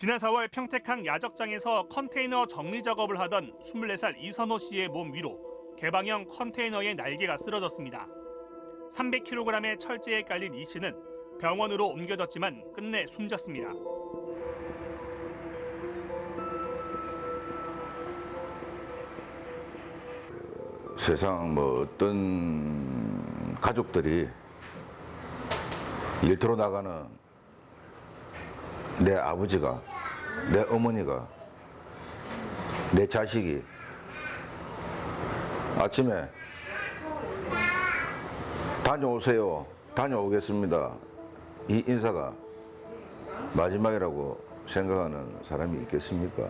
지난 4월 평택항 야적장에서 컨테이너 정리 작업을 하던 24살 이선호 씨의 몸 위로 개방형 컨테이너의 날개가 쓰러졌습니다. 300kg의 철제에 깔린 이 씨는 병원으로 옮겨졌지만 끝내 숨졌습니다. 세상 어떤 가족들이 일터로 나가는 내 아버지가, 내 어머니가, 내 자식이 아침에 다녀오세요, 다녀오겠습니다, 이 인사가 마지막이라고 생각하는 사람이 있겠습니까?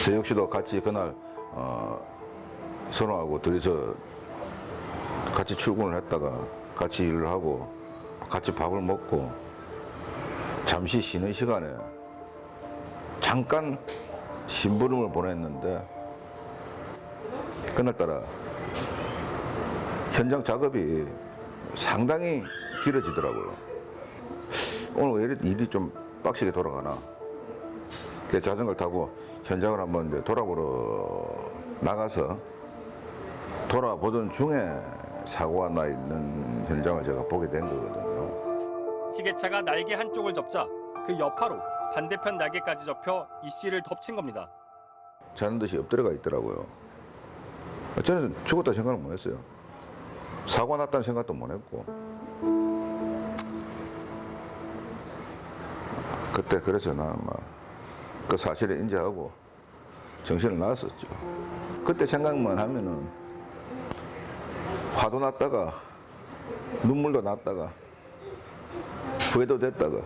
저 역시도 같이 그날 선호하고 둘이서 같이 출근을 했다가 같이 일을 하고 같이 밥을 먹고 잠시 쉬는 시간에 잠깐 심부름을 보냈는데 그날따라 현장 작업이 상당히 길어지더라고요. 오늘 왜 이렇게 일이 좀 빡시게 돌아가나. 그래서 자전거를 타고 현장을 한번 이제 돌아보러 나가서 돌아보던 중에 사고가 나 있는 현장을 제가 보게 된 거거든요. 시계차가 날개 한쪽을 접자 그 여파로 반대편 날개까지 접혀 이 씨를 덮친 겁니다. 자는 듯이 엎드려가 있더라고요. 저는 죽었다 생각을 못 했어요. 사고 났다는 생각도 못 했고. 그때 그래서 나는 그 사실을 인지하고 정신을 놨었죠. 그때 생각만 하면은 화도 났다가 눈물도 났다가 후회도 됐다가.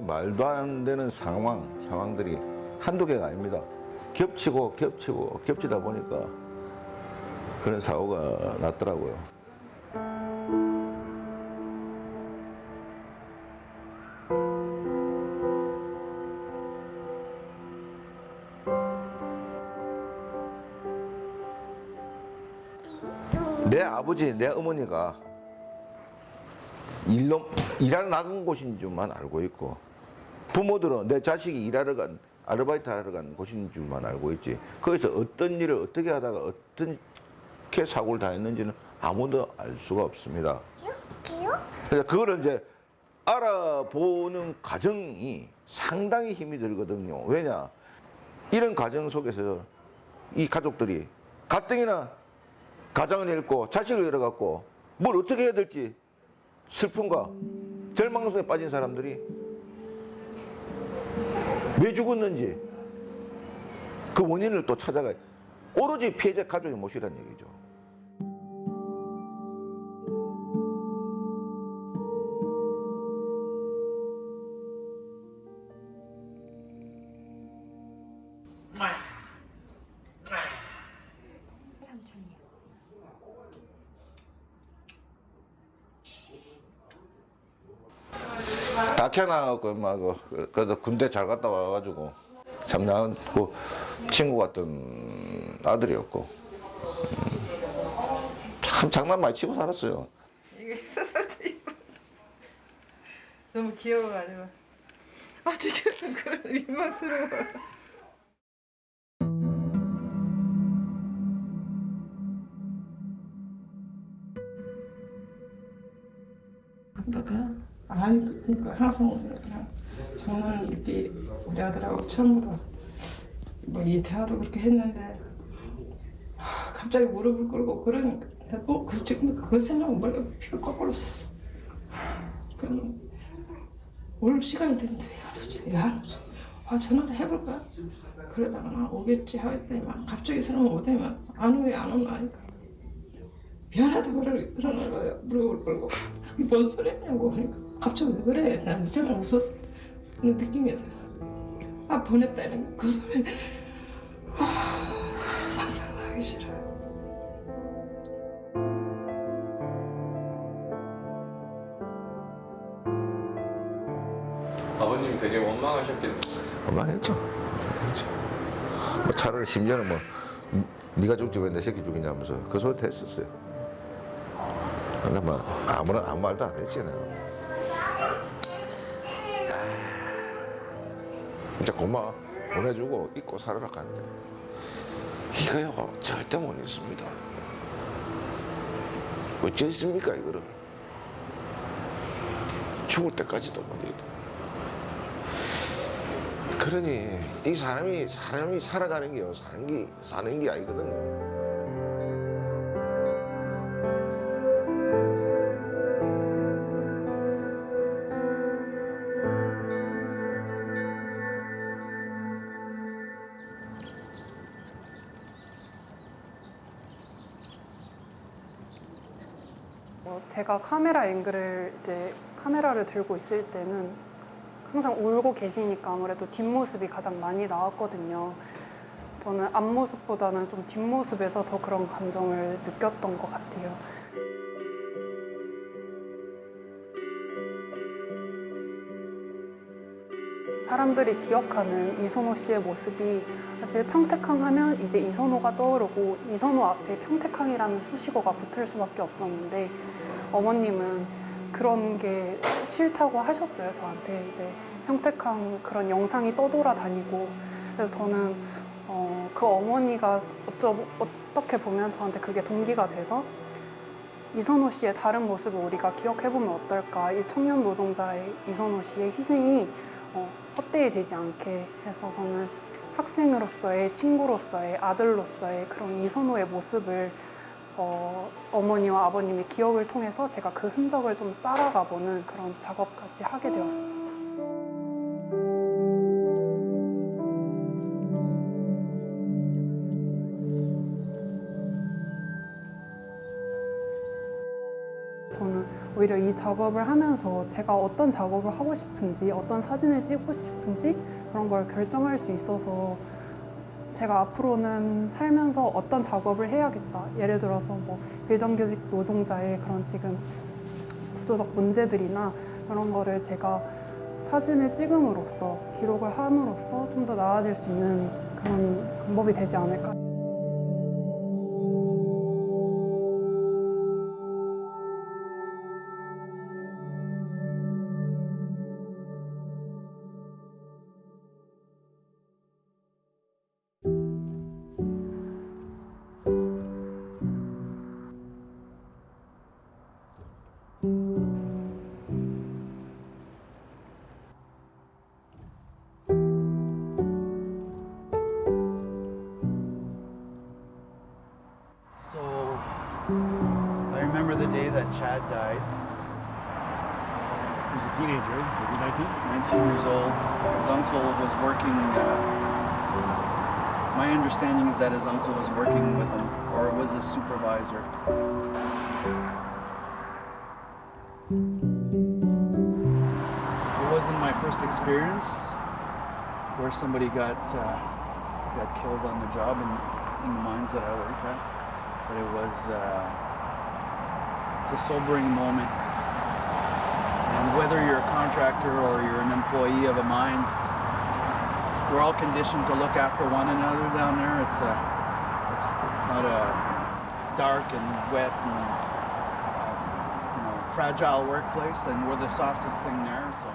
말도 안 되는 상황들이 한두 개가 아닙니다. 겹치고 겹치다 보니까 그런 사고가 났더라고요. 내 아버지, 내 어머니가 일하러 나간 곳인 줄만 알고 있고, 부모들은 내 자식이 일하러 간, 아르바이트 하러 간 곳인 줄만 알고 있지, 거기서 어떤 일을 어떻게 하다가 어떻게 사고를 당했는지는 아무도 알 수가 없습니다. 그래서 그거를 이제 알아보는 과정이 상당히 힘이 들거든요. 왜냐? 이런 과정 속에서 이 가족들이 가뜩이나 가장을 잃고 자식을 잃어갖고 뭘 어떻게 해야 될지 슬픔과 절망성에 빠진 사람들이 왜 죽었는지 그 원인을 또 찾아가 오로지 피해자 가족의 몫이라는 얘기죠. 다 캐나고 그래도 군대 잘 갔다 와가지고 참 나은 친구 같은 아들이었고 참 장난 많이 치고 살았어요. 이게 서설 때 입어. 너무 귀여워가지고 지금 그런 민망스러워. 아빠가 아니 그러니까 항상 그냥 장난 이렇게 우리 아들하고 처음으로 뭐 이 대화도 그렇게 했는데 갑자기 무릎을 꿇고 그러니까 그래서 지금 그 생각은 머리가 피가 거꾸로 샜어. 그럼 올 시간이 됐는데 왜 안 오지? 전화를 해볼까? 그러다가 오겠지 하겠더니만 갑자기 사람 오더니만 안 오면 안 오나 하니까 미안하다고 그러는 거예요. 무릎을 꿇고. 뭔 소리냐고 하니까 갑자기 왜 그래? 난 무척 웃었어. 그런 느낌이었어요. 아 보냈다는 그 소리. 상상하기 싫어요. 아버님이 되게 원망하셨겠네요. 원망했죠. 뭐 차라리 심지어는 뭐 네가 죽지 왜 내 새끼 죽이냐면서 그 소리 했었어요. 근데 뭐 아무 말도 안 했잖아요. 진짜 고마워. 보내주고 잊고 살아라 간대. 이거요 절대 못 잊습니다. 어찌 있습니까 이거를. 죽을 때까지도 못 잊어. 그러니 이 사람이 살아가는 게요 사는 게 아니거든요. 제가 카메라 앵글을 이제 카메라를 들고 있을 때는 항상 울고 계시니까 아무래도 뒷모습이 가장 많이 나왔거든요. 저는 앞모습보다는 좀 뒷모습에서 더 그런 감정을 느꼈던 것 같아요. 사람들이 기억하는 이선호 씨의 모습이 사실 평택항 하면 이제 이선호가 떠오르고 이선호 앞에 평택항이라는 수식어가 붙을 수밖에 없었는데 어머님은 그런 게 싫다고 하셨어요. 저한테 이제 평택항 그런 영상이 떠돌아다니고 그래서 저는 그 어머니가 어떻게 보면 저한테 그게 동기가 돼서 이선호 씨의 다른 모습을 우리가 기억해보면 어떨까. 이 청년 노동자의 이선호 씨의 희생이 헛되이 되지 않게 해서 저는 학생으로서의 친구로서의 아들로서의 그런 이선호의 모습을 어머니와 아버님의 기억을 통해서 제가 그 흔적을 좀 따라가 보는 그런 작업까지 하게 되었습니다. 저는 오히려 이 작업을 하면서 제가 어떤 작업을 하고 싶은지 어떤 사진을 찍고 싶은지 그런 걸 결정할 수 있어서 제가 앞으로는 살면서 어떤 작업을 해야겠다. 예를 들어서 뭐 비정규직 노동자의 그런 지금 구조적 문제들이나 그런 거를 제가 사진을 찍음으로써 기록을 함으로써 좀 더 나아질 수 있는 그런 방법이 되지 않을까. So, I remember the day that Chad died. He was a teenager. Was he 19? 19 years old. His uncle was working. My understanding is that his uncle was working with him, or was his supervisor. It wasn't my first experience where somebody got killed on the job in the mines that I worked at, but it was it's a sobering moment. And whether you're a contractor or you're an employee of a mine, we're all conditioned to look after one another down there. It's not a dark and wet and fragile workplace, and we're the softest thing there. So.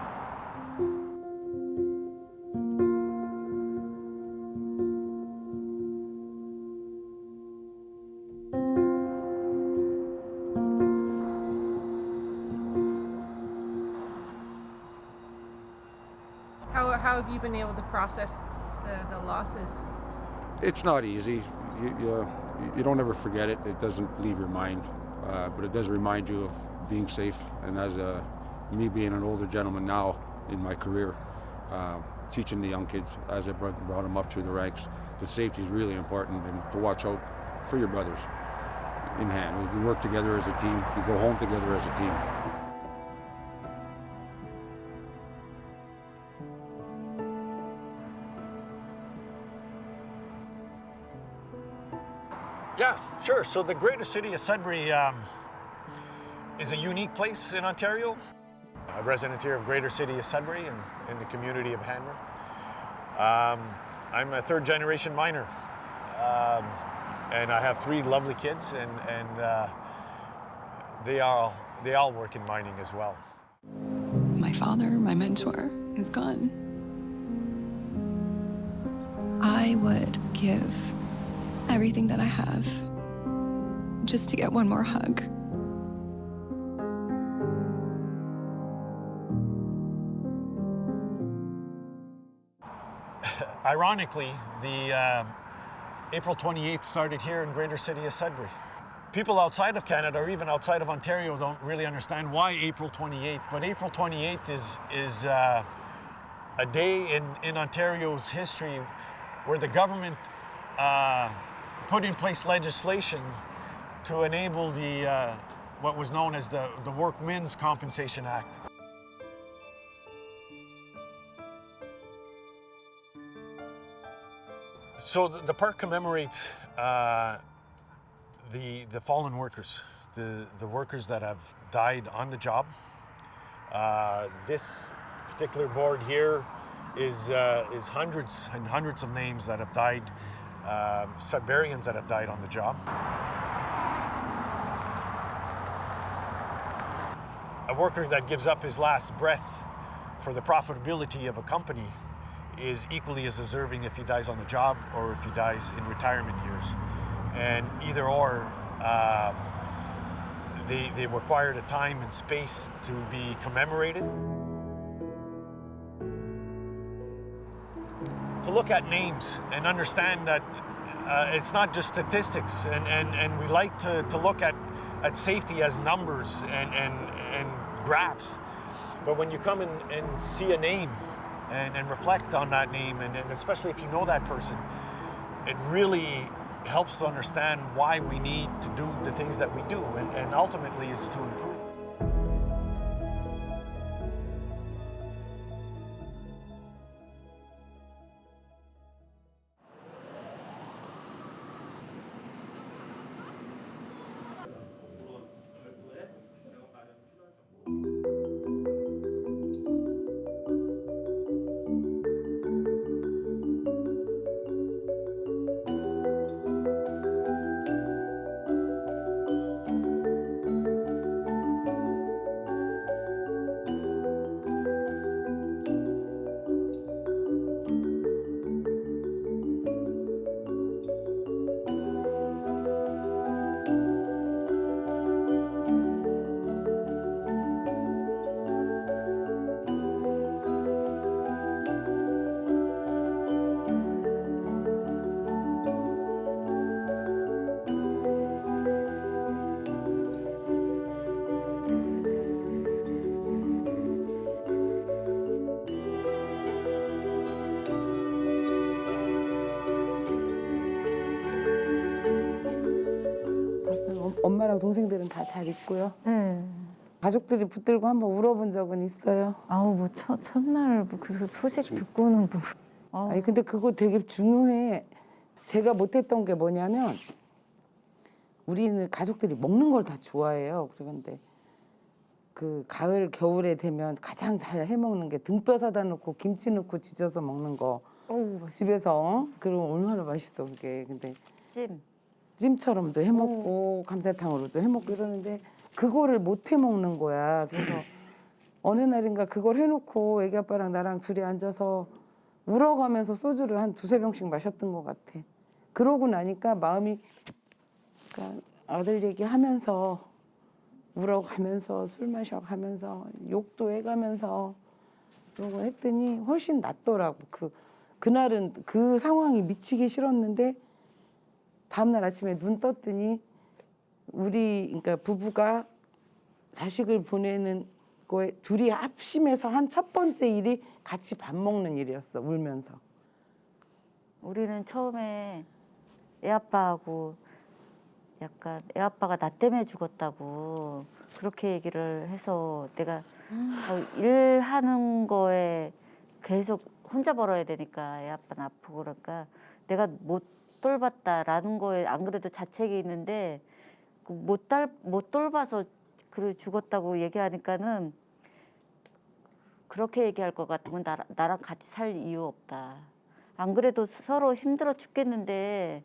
How have you been able to process the losses? It's not easy. You don't ever forget it. It doesn't leave your mind, but it does remind you of being safe. And as me being an older gentleman now in my career, teaching the young kids as I brought them up through the ranks, that safety is really important and to watch out for your brothers. in hand. We work together as a team. We go home together as a team. Yeah, sure. So the greater city of Sudbury is a unique place in Ontario. A resident here of greater city of Sudbury and in the community of Hanmer. I'm a third generation miner. And I have 3 lovely kids and they all work in mining as well. My father, my mentor, is gone. I would give everything that I have just to get one more hug. Ironically, the April 28th started here in greater city of Sudbury. People outside of Canada or even outside of Ontario don't really understand why April 28th, but April 28th is a day in Ontario's history where the government put in place legislation to enable the what was known as the Workmen's Compensation Act. So the park commemorates the fallen workers, the workers that have died on the job. This particular board here is hundreds and hundreds of names that have died, Sudburyans that have died on the job. A worker that gives up his last breath for the profitability of a company is equally as deserving if he dies on the job or if he dies in retirement years. And either or, they require the time and space to be commemorated. To look at names and understand that it's not just statistics, and we like to look at safety as numbers and graphs. But when you come and see a name and reflect on that name, and especially if you know that person, it really helps to understand why we need to do the things that we do, and ultimately is to improve. 엄마랑 동생들은 다 잘 있고요. 가족들이 붙들고 한번 울어본 적은 있어요. 아우 뭐 첫날 뭐 그 소식 듣고는 뭐. 아우. 아니 근데 그거 되게 중요해. 제가 못했던 게 뭐냐면 우리는 가족들이 먹는 걸 다 좋아해요. 그런데 그 가을 겨울에 되면 가장 잘 해먹는 게 등뼈 사다 놓고 김치 넣고 지져서 먹는 거. 어우, 집에서. 그럼 얼마나 맛있어 그게. 근데 찜처럼도 해먹고 감자탕으로도 해먹고 이러는데 그거를 못 해먹는 거야. 그래서 어느 날인가 그걸 해놓고 애기 아빠랑 나랑 둘이 앉아서 울어가면서 소주를 한 2-3병씩 마셨던 것 같아. 그러고 나니까 마음이, 그러니까 아들 얘기하면서 울어가면서 술 마셔가면서 욕도 해가면서 그러고 했더니 훨씬 낫더라고. 그날은 그 상황이 미치기 싫었는데 다음날 아침에 눈 떴더니 그러니까 부부가 자식을 보내는 거에 둘이 합심해서 한 첫 번째 일이 같이 밥 먹는 일이었어, 울면서. 우리는 처음에 애 아빠하고 약간 애 아빠가 나 때문에 죽었다고 그렇게 얘기를 해서 내가 일하는 거에 계속 혼자 벌어야 되니까 애 아빠는 아프고 그러니까 내가 못 돌봤다라는 거에 안 그래도 자책이 있는데 못 돌봐서 죽었다고 얘기하니까는 그렇게 얘기할 것 같으면 나랑 같이 살 이유 없다. 안 그래도 서로 힘들어 죽겠는데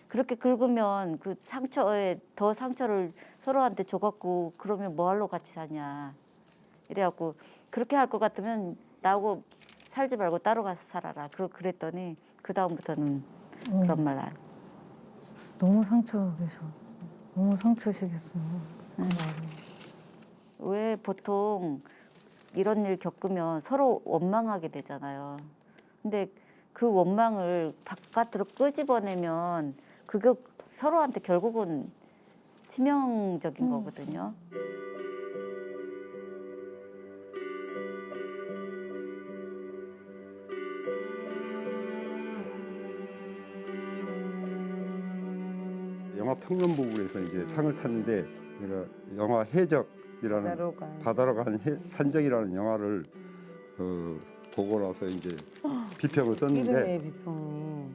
그렇게 긁으면 그 상처에 더 상처를 서로한테 줘갖고 그러면 뭐하러 같이 사냐. 이래갖고 그렇게 할 것 같으면 나하고 살지 말고 따로 가서 살아라. 그랬더니 그 다음부터는 그런 말 안. 너무 상처겠어. 너무 상처시겠어. 왜 보통 이런 일 겪으면 서로 원망하게 되잖아요. 근데 그 원망을 바깥으로 끄집어내면 그게 서로한테 결국은 치명적인 거거든요. 영화 평론부에서 이제 상을 탔는데 내가 영화 해적이라는 바다로 간 산적이라는 영화를 보고 나서 이제 비평을 썼는데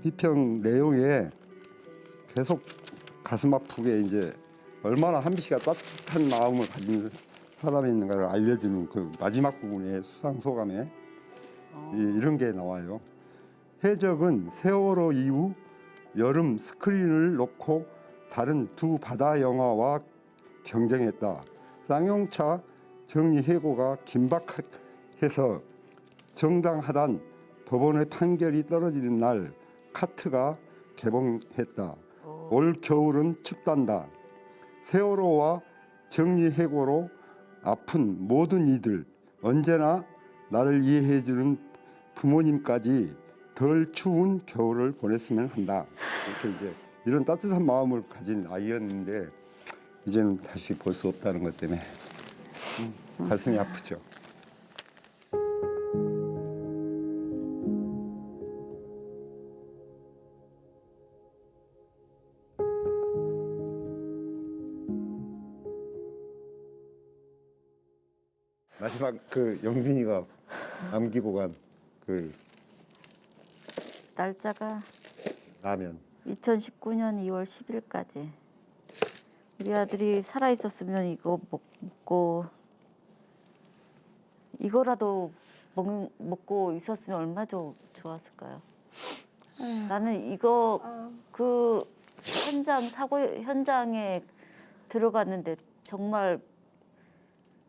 비평 내용에 계속 가슴 아프게 이제 얼마나 한비 씨가 따뜻한 마음을 가진 사람이 있는가를 알려주는 그 마지막 부분의 수상 소감에 이런 게 나와요. 해적은 세월호 이후 여름 스크린을 놓고 다른 두 바다 영화와 경쟁했다. 쌍용차 정리해고가 긴박해서 정당하단 법원의 판결이 떨어지는 날 카트가 개봉했다. 올 겨울은 춥단다. 세월호와 정리해고로 아픈 모든 이들 언제나 나를 이해해주는 부모님까지 덜 추운 겨울을 보냈으면 한다. 이렇게 이제 이런 따뜻한 마음을 가진 아이였는데 이제는 다시 볼 수 없다는 것 때문에 가슴이 아프죠. 마지막 그 영빈이가 남기고 간 그 날짜가 라면 2019년 2월 10일까지. 우리 아들이 살아 있었으면 이거 먹고 이거라도 먹고 있었으면 얼마나 좋았을까요? 나는 이거 그 사고 현장에 들어갔는데 정말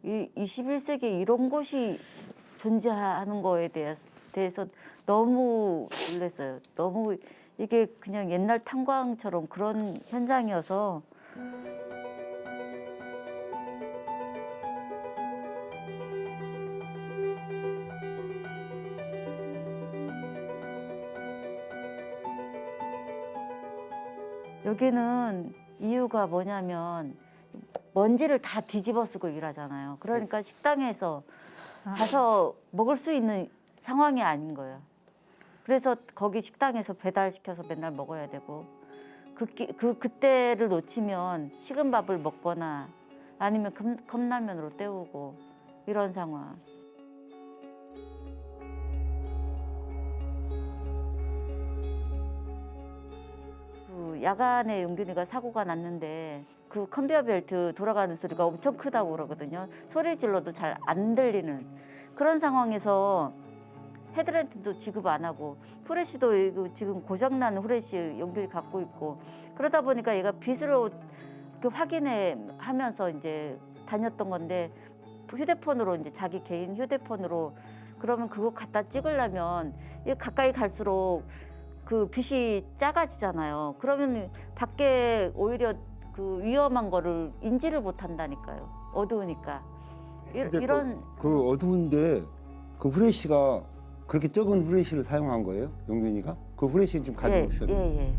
이 21세기에 이런 곳이 존재하는 거에 대해서 너무 놀랐어요. 너무 이게 그냥 옛날 탄광처럼 그런 현장이어서 여기는 이유가 뭐냐면 먼지를 다 뒤집어 쓰고 일하잖아요. 그러니까 식당에서 가서 먹을 수 있는 상황이 아닌 거예요. 그래서 거기 식당에서 배달시켜서 맨날 먹어야 되고 그때를 놓치면 식은 밥을 먹거나 아니면 컵라면으로 때우고 이런 상황. 그 야간에 용균이가 사고가 났는데 그 컨베이어 벨트 돌아가는 소리가 엄청 크다고 그러거든요. 소리 질러도 잘 안 들리는 그런 상황에서 헤드램프도 지급 안 하고 후레쉬도 지금 고장난 후레쉬 용균이 갖고 있고 그러다 보니까 얘가 빛으로 확인해 하면서 이제 다녔던 건데 휴대폰으로 이제 자기 개인 휴대폰으로 그러면 그거 갖다 찍으려면 가까이 갈수록 그 빛이 작아지잖아요. 그러면 밖에 오히려 그 위험한 거를 인지를 못 한다니까요. 어두우니까. 이런 그 어두운데 그 후레쉬가 그렇게 적은 후레쉬를 사용한 거예요? 용균이가? 그 후레쉬를 좀 가지고 오셨네요. 예.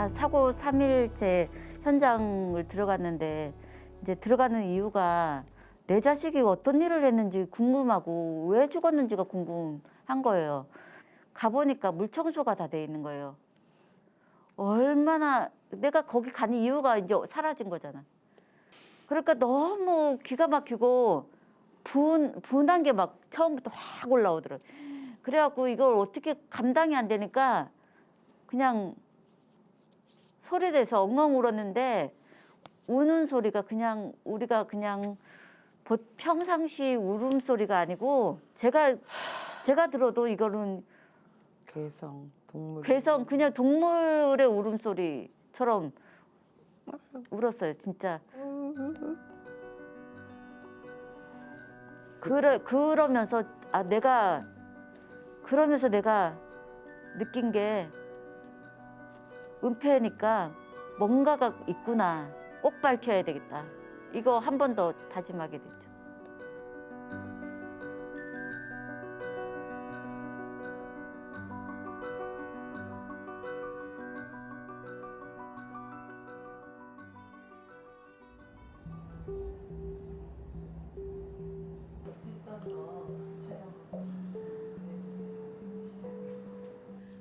사고 3일째 현장을 들어갔는데 이제 들어가는 이유가 내 자식이 어떤 일을 했는지 궁금하고 왜 죽었는지가 궁금한 거예요. 가보니까 물청소가 다 돼 있는 거예요. 얼마나 내가 거기 간 이유가 이제 사라진 거잖아. 그러니까 너무 기가 막히고 분한 게 막 처음부터 확 올라오더라고요. 그래갖고 이걸 어떻게 감당이 안 되니까 그냥 소리내서 엉엉 울었는데 우는 소리가 그냥 우리가 그냥 평상시 울음소리가 아니고 제가 들어도 이거는 괴성 그냥 동물의 울음소리처럼 울었어요 진짜. 그러면서 내가 느낀 게 은폐니까 뭔가가 있구나. 꼭 밝혀야 되겠다. 이거 한 번 더 다짐하게 됐죠.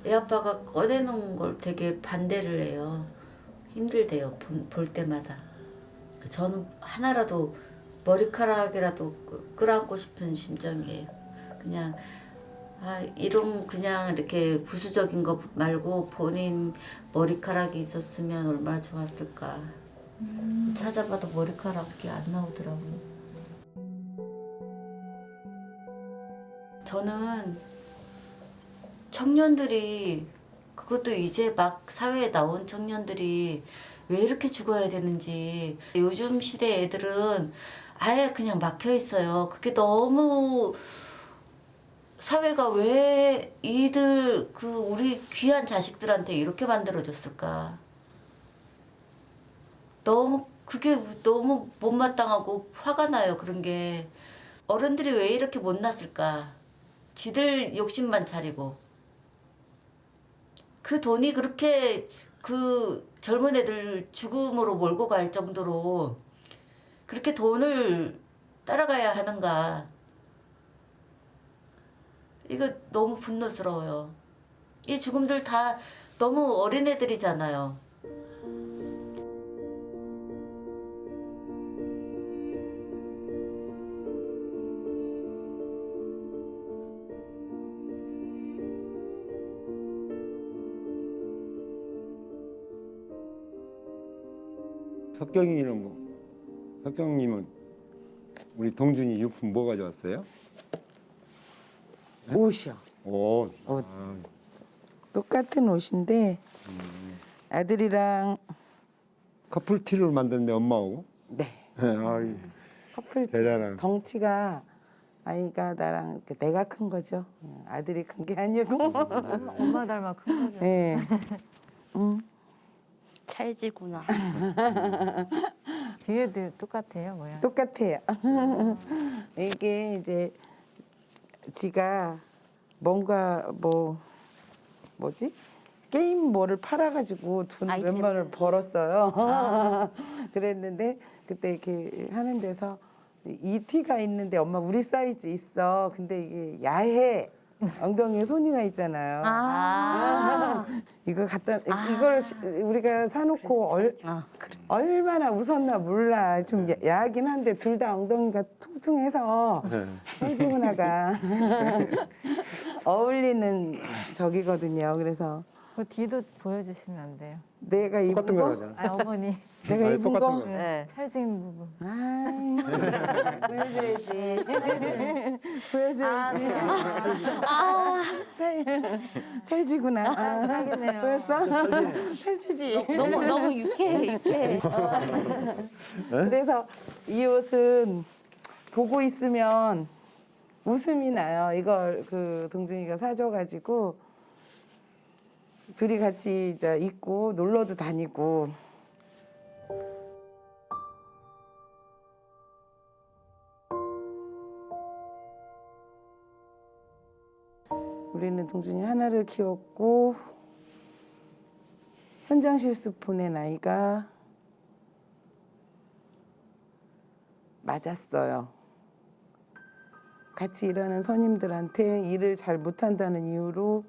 애 아빠가 꺼내놓은 걸 되게 반대를 해요. 힘들대요. 볼 때마다. 저는 하나라도 머리카락이라도 끌어안고 싶은 심정이에요. 그냥 이런 그냥 이렇게 부수적인 거 말고 본인 머리카락이 있었으면 얼마나 좋았을까. 찾아봐도 머리카락이 안 나오더라고요. 저는 청년들이 그것도 이제 막 사회에 나온 청년들이 왜 이렇게 죽어야 되는지 요즘 시대 애들은 아예 그냥 막혀 있어요. 그게 너무 사회가 왜 이들 우리 귀한 자식들한테 이렇게 만들어줬을까. 그게 너무 못마땅하고 화가 나요. 그런 게 어른들이 왜 이렇게 못났을까. 지들 욕심만 차리고 그 돈이 그렇게 그 젊은 애들 죽음으로 몰고 갈 정도로 그렇게 돈을 따라가야 하는가. 이거 너무 분노스러워요. 이 죽음들 다 너무 어린애들이잖아요. 석경님은 우리 동준이 유품 뭐 가져왔어요? 옷이요. 옷. 똑같은 옷인데 아들이랑 커플티를 만드는데 엄마하고? 네. 아이, 커플 대단한. 덩치가 아이가 나랑 내가 큰 거죠. 아들이 큰 게 아니고. 엄마 닮아 큰 거죠. 네. 찰지구나. 뒤에도 똑같아요, 뭐야? 똑같아요. 이게 이제 지가 뭔가 뭐지? 게임 뭐를 팔아가지고 돈 몇만을 벌었어요. 그랬는데 그때 이렇게 하는 데서 ET가 있는데 엄마 우리 사이즈 있어. 근데 이게 야해. 엉덩이에 손이가 있잖아요. 이거 이걸 우리가 사놓고 얼마나 웃었나 몰라. 좀 야하긴 한데 둘 다 엉덩이가 퉁퉁해서 찰지구나가 어울리는 저기거든요. 그래서 그 뒤도 보여주시면 안 돼요? 내가 입은 거? 어머니. 내가 입은 거? 네. 찰진 부분. 보여줘야지. 보여줘야지. 찰지구나. 하겠네요. 보였어? 찰지지. 너무 유쾌해. 그래서 이 옷은 보고 있으면 웃음이 나요. 이걸 그 동준이가 사줘가지고 둘이 같이 이제 입고 놀러도 다니고. 우리는 동준이 하나를 키웠고 현장 실습 보낸 아이가 맞았어요. 같이 일하는 선임들한테 일을 잘 못한다는 이유로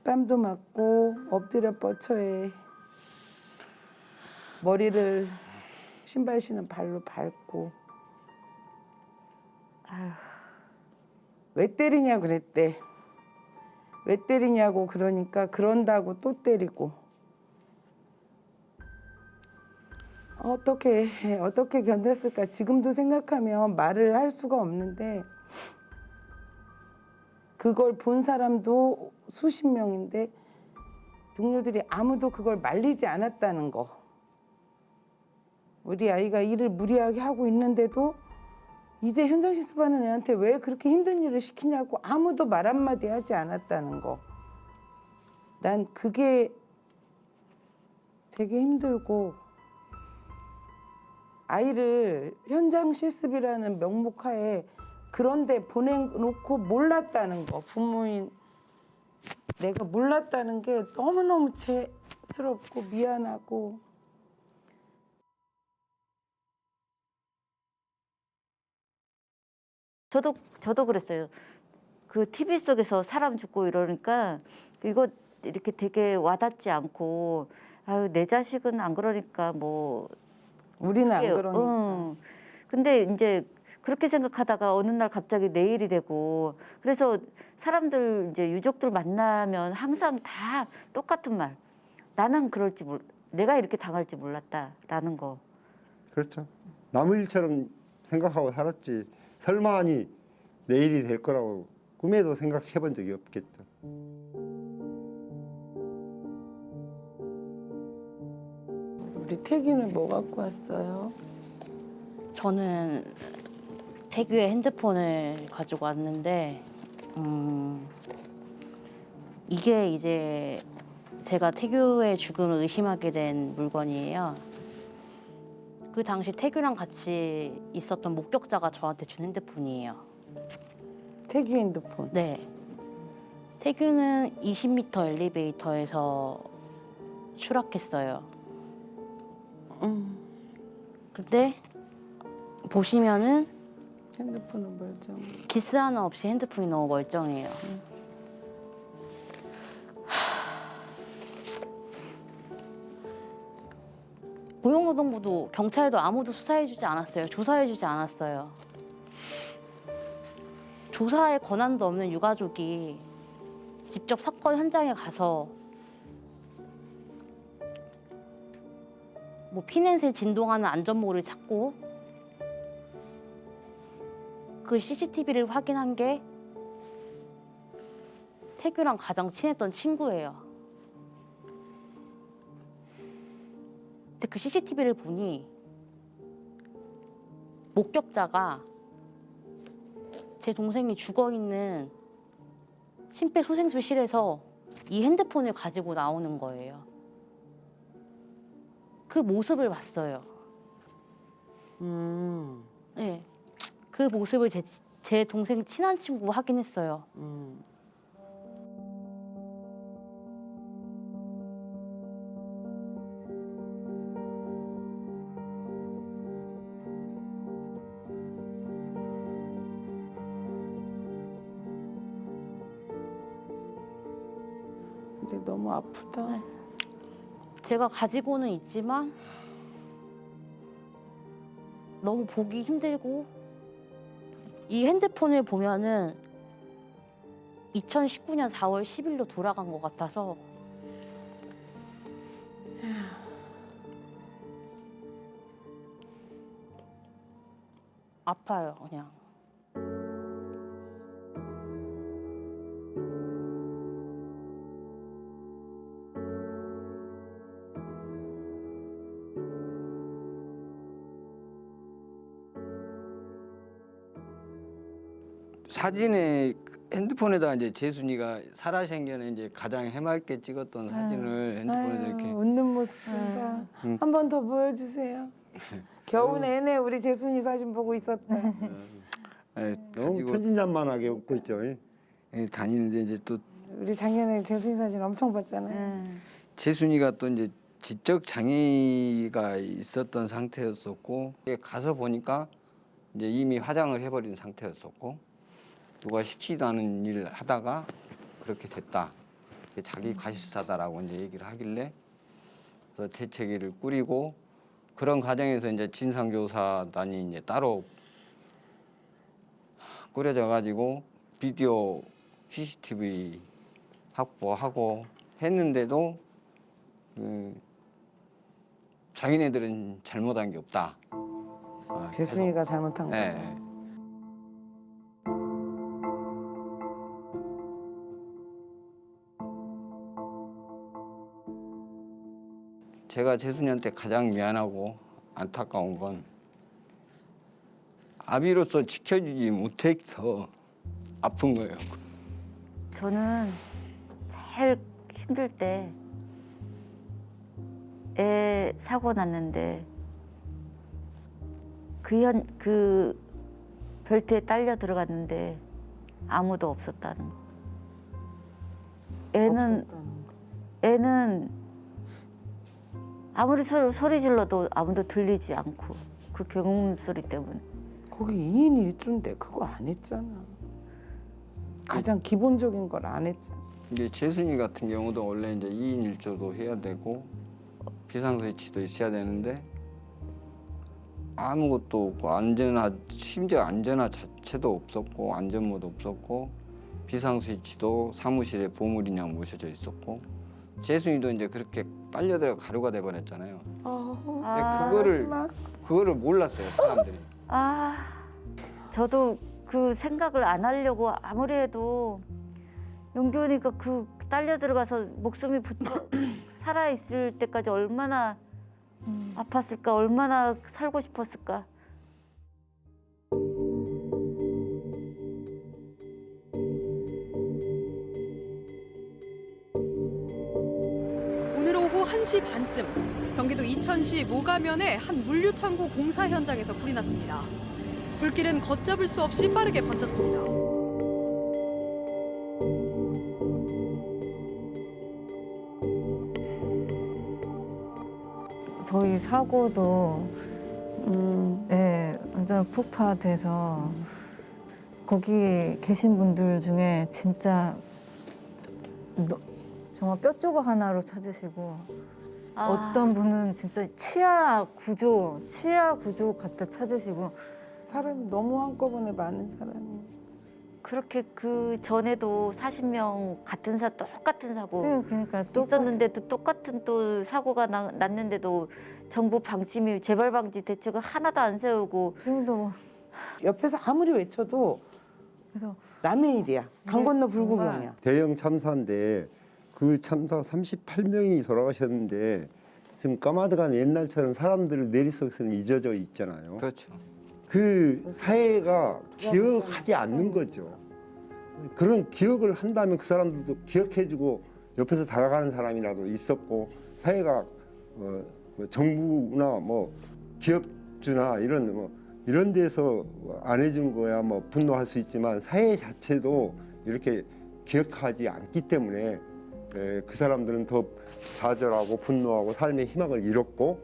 뺨도 맞고 엎드려 뻗쳐에 머리를 신발 신은 발로 밟고 왜 때리냐 그랬대. 왜 때리냐고 그러니까 그런다고 또 때리고 어떻게 견뎠을까. 지금도 생각하면 말을 할 수가 없는데 그걸 본 사람도 수십 명인데 동료들이 아무도 그걸 말리지 않았다는 거. 우리 아이가 일을 무리하게 하고 있는데도 이제 현장 실습하는 애한테 왜 그렇게 힘든 일을 시키냐고 아무도 말 한마디 하지 않았다는 거. 난 그게 되게 힘들고 아이를 현장 실습이라는 명목하에 그런데 보내놓고 몰랐다는 거. 부모인 내가 몰랐다는 게 너무너무 죄스럽고 미안하고. 저도 그랬어요. 그 TV 속에서 사람 죽고 이러니까 이거 이렇게 되게 와닿지 않고 아유 내 자식은 안 그러니까 뭐 우리는 안 그러니까. 근데 이제 그렇게 생각하다가 어느 날 갑자기 내일이 되고 그래서 사람들 이제 유족들 만나면 항상 다 똑같은 말. 나는 내가 이렇게 당할지 몰랐다라는 거. 그렇죠. 남의 일처럼 생각하고 살았지. 설마하니 내일이 될 거라고 꿈에도 생각해 본 적이 없겠죠. 우리 태기는 뭐 갖고 왔어요? 저는 태규의 핸드폰을 가지고 왔는데 이게 이제 제가 태규의 죽음을 의심하게 된 물건이에요. 그 당시 태규랑 같이 있었던 목격자가 저한테 준 핸드폰이에요. 태규 핸드폰? 네. 태규는 20m 엘리베이터에서 추락했어요. 근데 보시면은 핸드폰은 멀쩡. 기스 하나 없이 핸드폰이 너무 멀쩡해요. 고용노동부도 경찰도 아무도 수사해주지 않았어요. 조사해주지 않았어요. 조사할 권한도 없는 유가족이 직접 사건 현장에 가서 뭐 피냄새 진동하는 안전모를 찾고 그 CCTV를 확인한 게 태규랑 가장 친했던 친구예요. 근데 그 CCTV를 보니 목격자가 제 동생이 죽어있는 심폐소생술실에서 이 핸드폰을 가지고 나오는 거예요. 그 모습을 봤어요. 네, 그 모습을 제 동생 친한 친구가 확인했어요. 근데 너무 아프다. 네. 제가 가지고는 있지만 너무 보기 힘들고 이 핸드폰을 보면은 2019년 4월 10일로 돌아간 것 같아서 아파요, 그냥. 사진에 핸드폰에다 이제 재순이가 살아생전에 이제 가장 해맑게 찍었던 사진을 핸드폰에다 이렇게 웃는 모습 좀 봐. 한 번 더 보여주세요. 겨우 내내 우리 재순이 사진 보고 있었다. 너무 천진난만하게 웃고 있죠. 다니는데 이제 또 우리 작년에 재순이 사진 엄청 봤잖아요. 재순이가 또 이제 지적 장애가 있었던 상태였었고 가서 보니까 이제 이미 화장을 해버린 상태였었고 누가 시키지도 않은 일을 하다가 그렇게 됐다. 자기 과실사다라고 이제 얘기를 하길래 그래서 대책위를 꾸리고 그런 과정에서 이제 진상조사단이 이제 따로 꾸려져 가지고 비디오 CCTV 확보하고 했는데도 자기네들은 잘못한 게 없다. 재순이가 잘못한 거야. 네. 제가 재순이한테 가장 미안하고 안타까운 건 아비로서 지켜주지 못해서 아픈 거예요. 저는 제일 힘들 때 애 사고 났는데 그 벨트에 딸려 들어갔는데 아무도 없었다는 거. 애는 아무리 소리 질러도 아무도 들리지 않고 그 경음 소리 때문에. 거기 2인 1조인데 그거 안 했잖아. 가장 기본적인 걸 안 했잖아. 이게 재순이 같은 경우도 원래 이제 2인 1조도 해야 되고 비상스위치도 있어야 되는데 아무것도 없고 심지어 안전화 자체도 없었고 안전모도 없었고 비상스위치도 사무실에 보물인양 모셔져 있었고 재순이도 이제 그렇게 빨려들어 가루가 돼 버렸잖아요. 그거를 몰랐어요 사람들이. 저도 그 생각을 안 하려고 아무리 해도 용균이가 그 딸려 들어가서 목숨이 붙어 살아 있을 때까지 얼마나 아팠을까, 얼마나 살고 싶었을까. 오늘 오후 1시 반쯤 경기도 이천시 모가면의 한 물류창고 공사 현장에서 불이 났습니다. 불길은 걷잡을 수 없이 빠르게 번졌습니다. 저희 사고도 네, 완전 폭파돼서 거기 계신 분들 중에 진짜 정말 뼈 조각 하나로 찾으시고 어떤 분은 진짜 치아 구조 갖다 찾으시고 사람이 너무 한꺼번에 많은 사람이. 그렇게 그 전에도 40명 똑같은 사고 그러니까 있었는데도 똑같은 또 사고가 났는데도 정부 방침이 재발 방지 대책을 하나도 안 세우고 지금도 옆에서 아무리 외쳐도 그래서 남의 일이야. 강 건너 불구경이야. 대형 참사인데 그 참사 38명이 돌아가셨는데 지금 까마득한 옛날처럼 사람들 내리석에서는 잊어져 있잖아요. 그렇죠. 그 사회가 기억하지 않는 거죠. 그런 기억을 한다면 그 사람들도 기억해주고 옆에서 다가가는 사람이라도 있었고 사회가 뭐 정부나 뭐 기업주나 이런 데서 안 해준 거야 뭐 분노할 수 있지만 사회 자체도 이렇게 기억하지 않기 때문에 그 사람들은 더 좌절하고 분노하고 삶의 희망을 잃었고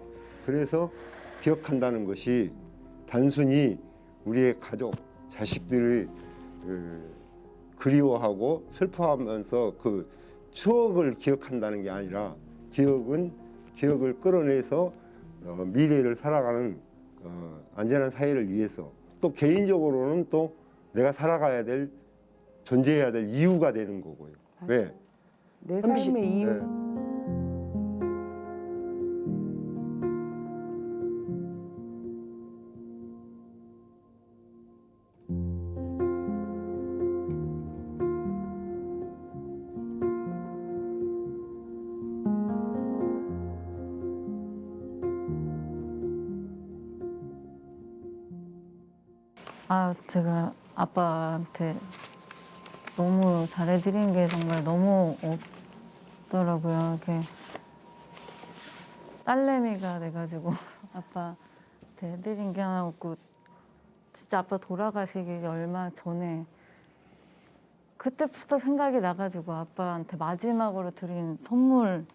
그래서 기억한다는 것이 단순히 우리의 가족, 자식들을 그리워하고 슬퍼하면서 그 추억을 기억한다는 게 아니라 기억을 끌어내서 미래를 살아가는 안전한 사회를 위해서 또 개인적으로는 또 내가 살아가야 될 존재해야 될 이유가 되는 거고요. 왜? 내 삶의 이유. 네. 제가 아빠한테 너무 잘해드린 게 정말 너무 없더라고요. 이렇게 딸내미가 돼가지고 아빠한테 해드린 게 하나 없고 진짜 아빠 돌아가시기 얼마 전에 그때부터 생각이 나가지고 아빠한테 마지막으로 드린 선물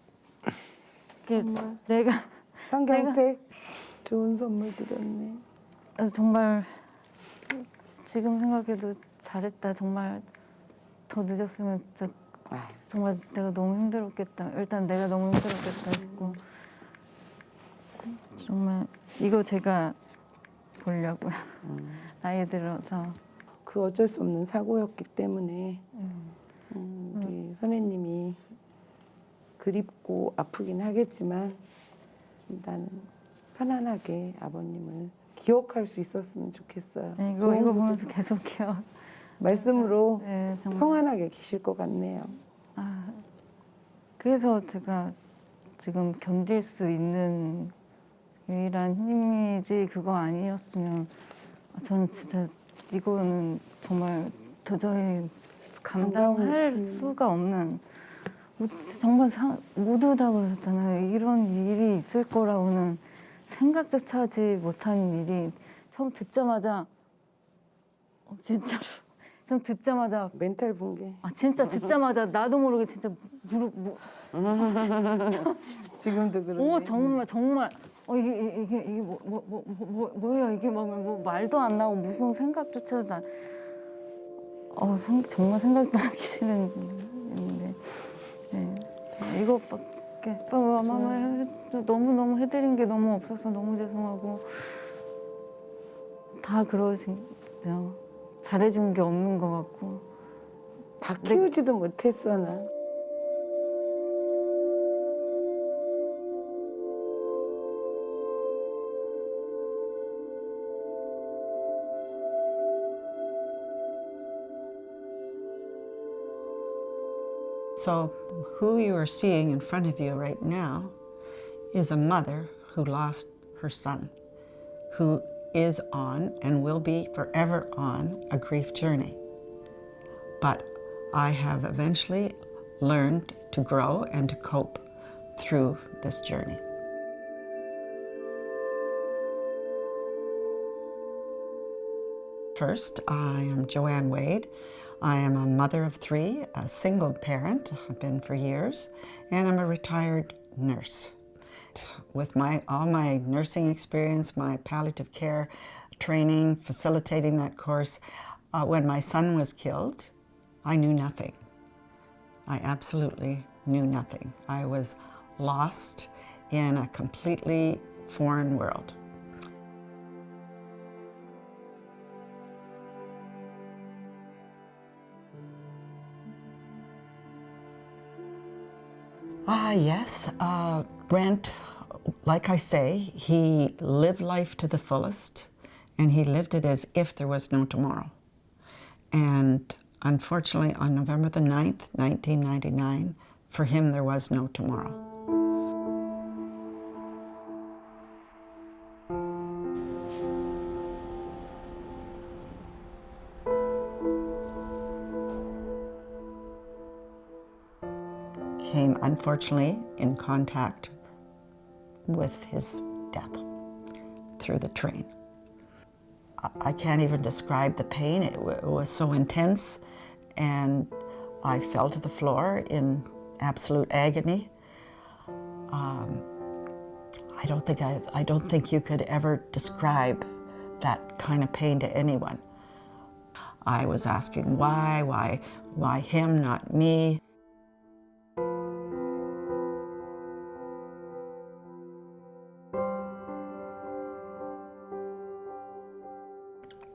내가 성경책 좋은 선물 드렸네. 정말 지금 생각해도 잘했다. 정말 더 늦었으면 진짜 정말 내가 너무 힘들었겠다. 일단 내가 너무 힘들었겠다 싶고 정말 이거 제가 보려고요. 나이 들어서. 그 어쩔 수 없는 사고였기 때문에 우리 선생님이 그립고 아프긴 하겠지만 나는 편안하게 아버님을 기억할 수 있었으면 좋겠어요. 네, 이거 보면서 계속 기억. 말씀으로 네, 정말. 평안하게 계실 것 같네요. 그래서 제가 지금 견딜 수 있는 유일한 힘이지 그거 아니었으면 저는 진짜 이거는 정말 도저히 감당할 수가 없는 정말 모두 다 그러셨잖아요. 이런 일이 있을 거라고는 생각조차 하지 못한 일이 처음 듣자마자 진짜로 처음 듣자마자 멘탈 붕괴. 진짜 듣자마자 나도 모르게 진짜 지금도 그러네. 정말 이게 뭐예요? 이게 뭐 말도 안 나고 무슨 생각조차도 안. 정말 생각도 하기 싫은 일인데. 네. 이것밖에 너무 해드린 게 너무 없어서 너무 죄송하고 다 그러시죠. 잘해준 게 없는 것 같고 다 키우지도 못했어 난. So who you are seeing in front of you right now is a mother who lost her son, who is on and will be forever on a grief journey. But I have eventually learned to grow and to cope through this journey. First, I am Joanne Wade. I am a mother of three, a single parent, I've been for years, and I'm a retired nurse. With all my nursing experience, my palliative care training, facilitating that course, when my son was killed, I knew nothing. I absolutely knew nothing. I was lost in a completely foreign world. Yes, Brent, like I say, he lived life to the fullest, and he lived it as if there was no tomorrow. And unfortunately, on November the 9th, 1999, for him there was no tomorrow. Came, unfortunately, in contact with his death through the train. I can't even describe the pain. It was so intense, and I fell to the floor in absolute agony. I don't think you could ever describe that kind of pain to anyone. I was asking why him, not me?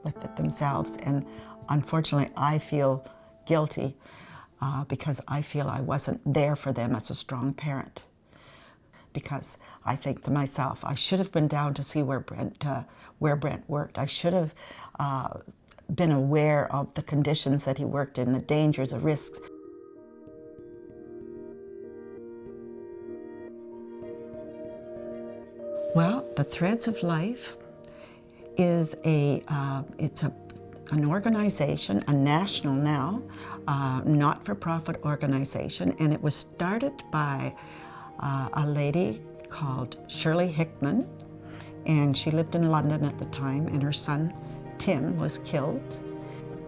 With it themselves, and unfortunately I feel guilty because I feel I wasn't there for them as a strong parent. Because I think to myself, I should have been down to see where Brent worked. I should have been aware of the conditions that he worked in, the dangers, the risks. Well, the Threads of Life is an organization, a national now, not-for-profit organization, and it was started by a lady called Shirley Hickman, and she lived in London at the time, and her son Tim was killed.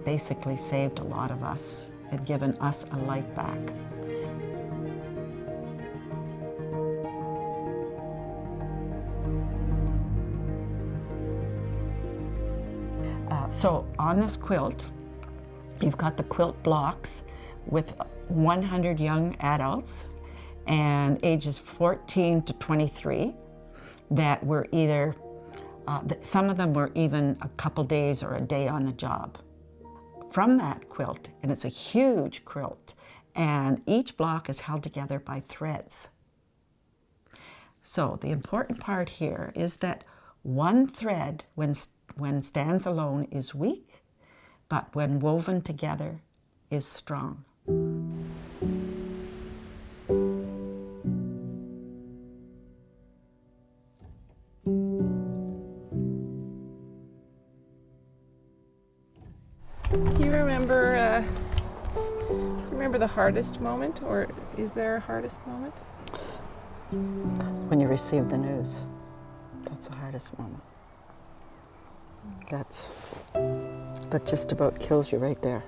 Basically saved a lot of us and given us a life back. So on this quilt, You've got the quilt blocks with 100 young adults and ages 14 to 23 that were either, some of them were even a couple days or a day on the job. From that quilt, and it's a huge quilt, and each block is held together by threads. So the important part here is that one thread, when stands alone, is weak, but when woven together, is strong. Do you remember the hardest moment, or is there a hardest moment? When you receive the news, that's the hardest moment. That just about kills you right there.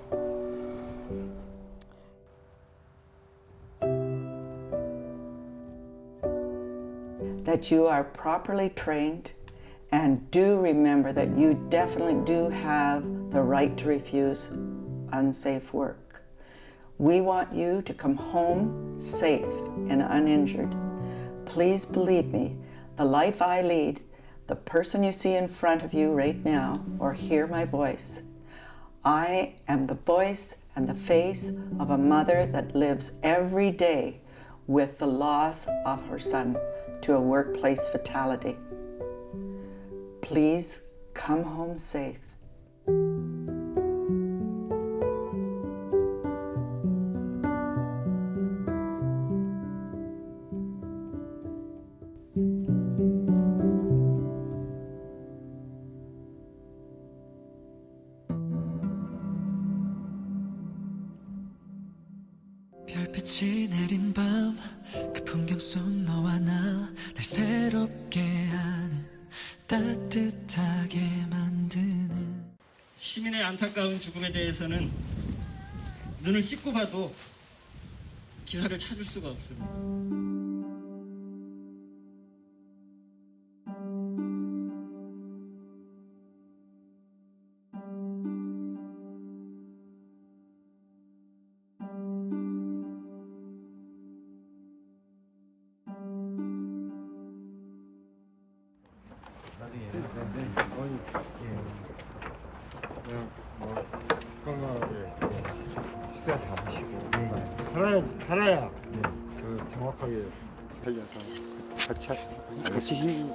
That you are properly trained, and do remember that you definitely do have the right to refuse unsafe work. We want you to come home safe and uninjured. Please believe me, the life I lead, the person you see in front of you right now, or hear my voice, I am the voice and the face of a mother that lives every day with the loss of her son to a workplace fatality. Please come home safe. 별빛이 내린 밤, 그 풍경 속 너와 나 날 새롭게 하는, 따뜻하게 만드는. 시민의 안타까운 죽음에 대해서는 눈을 씻고 봐도 기사를 찾을 수가 없습니다. 식사 다 하시고 하나야 그 정확하게 살려서 같이 힘.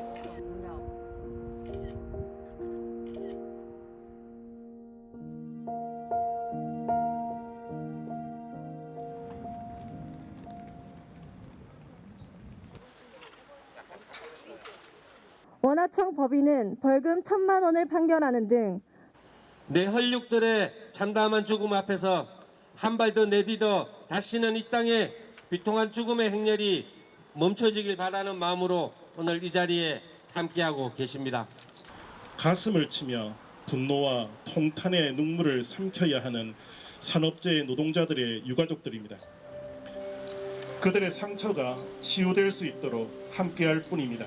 원하청 법인은 벌금 1,000만 원을 판결하는 등 내 혈육들의 참담한 죽음 앞에서 한 발 더 내디뎌 다시는 이 땅에 비통한 죽음의 행렬이 멈춰지길 바라는 마음으로 오늘 이 자리에 함께하고 계십니다. 가슴을 치며 분노와 통탄의 눈물을 삼켜야 하는 산업재해 노동자들의 유가족들입니다. 그들의 상처가 치유될 수 있도록 함께할 뿐입니다.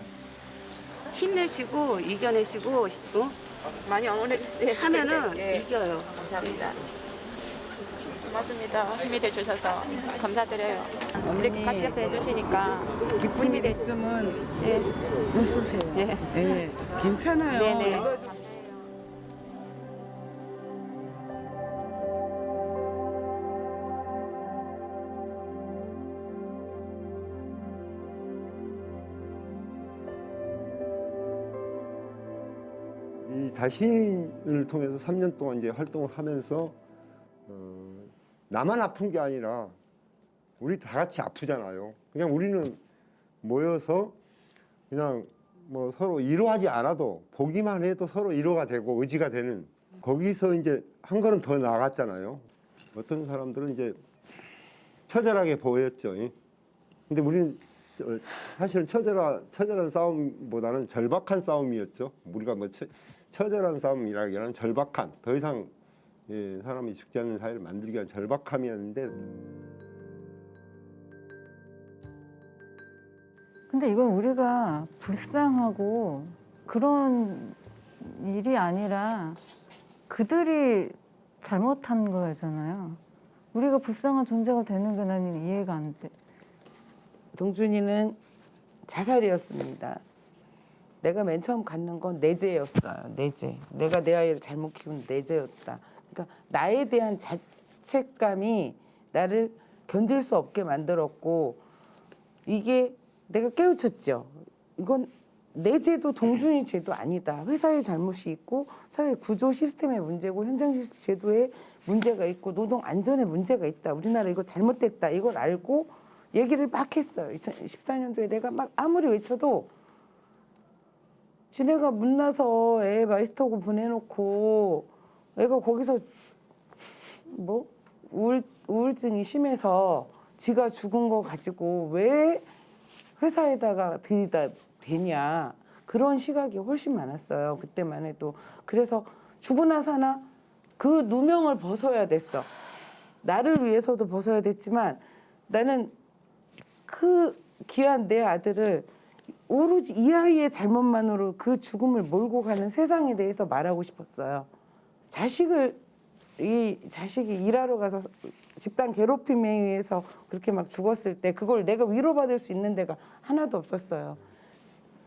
힘내시고 이겨내시고 많이 하면은 이겨요. 감사합니다. 고맙습니다. 힘이 돼주셔서 감사드려요. 이렇게 같이 옆에 해주시니까 기쁜 일 있으면 웃으세요. 네, 괜찮아요. 네네. 이 다신을 통해서 3년 동안 이제 활동을 하면서 나만 아픈 게 아니라 우리 다 같이 아프잖아요. 그냥 우리는 모여서 그냥 뭐 서로 위로하지 않아도 보기만 해도 서로 위로가 되고 의지가 되는, 거기서 이제 한 걸음 더 나아갔잖아요. 어떤 사람들은 이제 처절하게 보였죠. 근데 우리는 사실은 처절한 싸움보다는 절박한 싸움이었죠. 우리가 뭐 처절한 싸움이라기보다는 절박한, 더 이상 사람이 죽지 않는 사회를 만들기 위한 절박함이었는데. 근데 이건 우리가 불쌍하고 그런 일이 아니라 그들이 잘못한 거잖아요. 우리가 불쌍한 존재가 되는 게 나는 이해가 안 돼. 동준이는 자살이었습니다. 내가 맨 처음 갖는 건 내재였어요. 내재. 내가 내 아이를 잘못 키운 내재였다. 그러니까 나에 대한 자책감이 나를 견딜 수 없게 만들었고 이게 내가 깨우쳤죠. 이건 내 죄도 동준이 죄도 아니다. 회사의 잘못이 있고 사회 구조 시스템의 문제고 현장 시스템 제도에 문제가 있고 노동 안전에 문제가 있다. 우리나라 이거 잘못됐다. 이걸 알고 얘기를 막 했어요. 2014년도에 내가 막 아무리 외쳐도 지네가 문나서 애 마이스터고 보내놓고 애가 거기서 뭐 우울증이 심해서 지가 죽은 거 가지고 왜 회사에다가 들이다 대냐 그런 시각이 훨씬 많았어요. 그때만 해도. 그래서 죽으나 사나 그 누명을 벗어야 됐어. 나를 위해서도 벗어야 됐지만 나는 그 귀한 내 아들을 오로지 이 아이의 잘못만으로 그 죽음을 몰고 가는 세상에 대해서 말하고 싶었어요. 이 자식이 일하러 가서 집단 괴롭힘에 의해서 그렇게 막 죽었을 때 그걸 내가 위로받을 수 있는 데가 하나도 없었어요.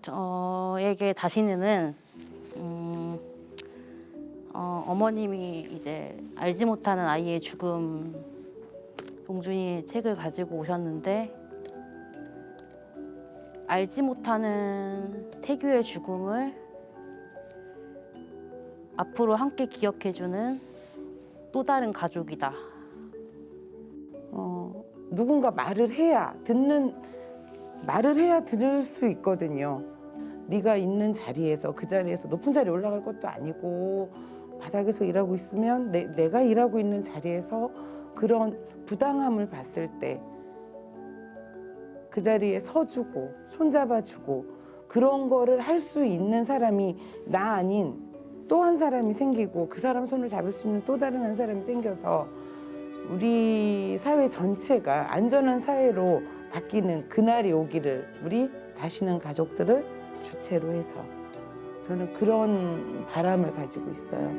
저에게 다시는 어머님이 이제 알지 못하는 아이의 죽음 동준이의 책을 가지고 오셨는데 알지 못하는 태규의 죽음을 앞으로 함께 기억해주는 또 다른 가족이다. 누군가 말을 해야 들을 수 있거든요. 네가 있는 자리에서 그 자리에서 높은 자리에 올라갈 것도 아니고 바닥에서 일하고 있으면 내가 일하고 있는 자리에서 그런 부당함을 봤을 때 그 자리에 서주고 손잡아주고 그런 거를 할 수 있는 사람이 나 아닌 또 한 사람이 생기고 그 사람 손을 잡을 수 있는 또 다른 한 사람이 생겨서 우리 사회 전체가 안전한 사회로 바뀌는 그날이 오기를 우리 다시는 가족들을 주체로 해서 저는 그런 바람을 가지고 있어요.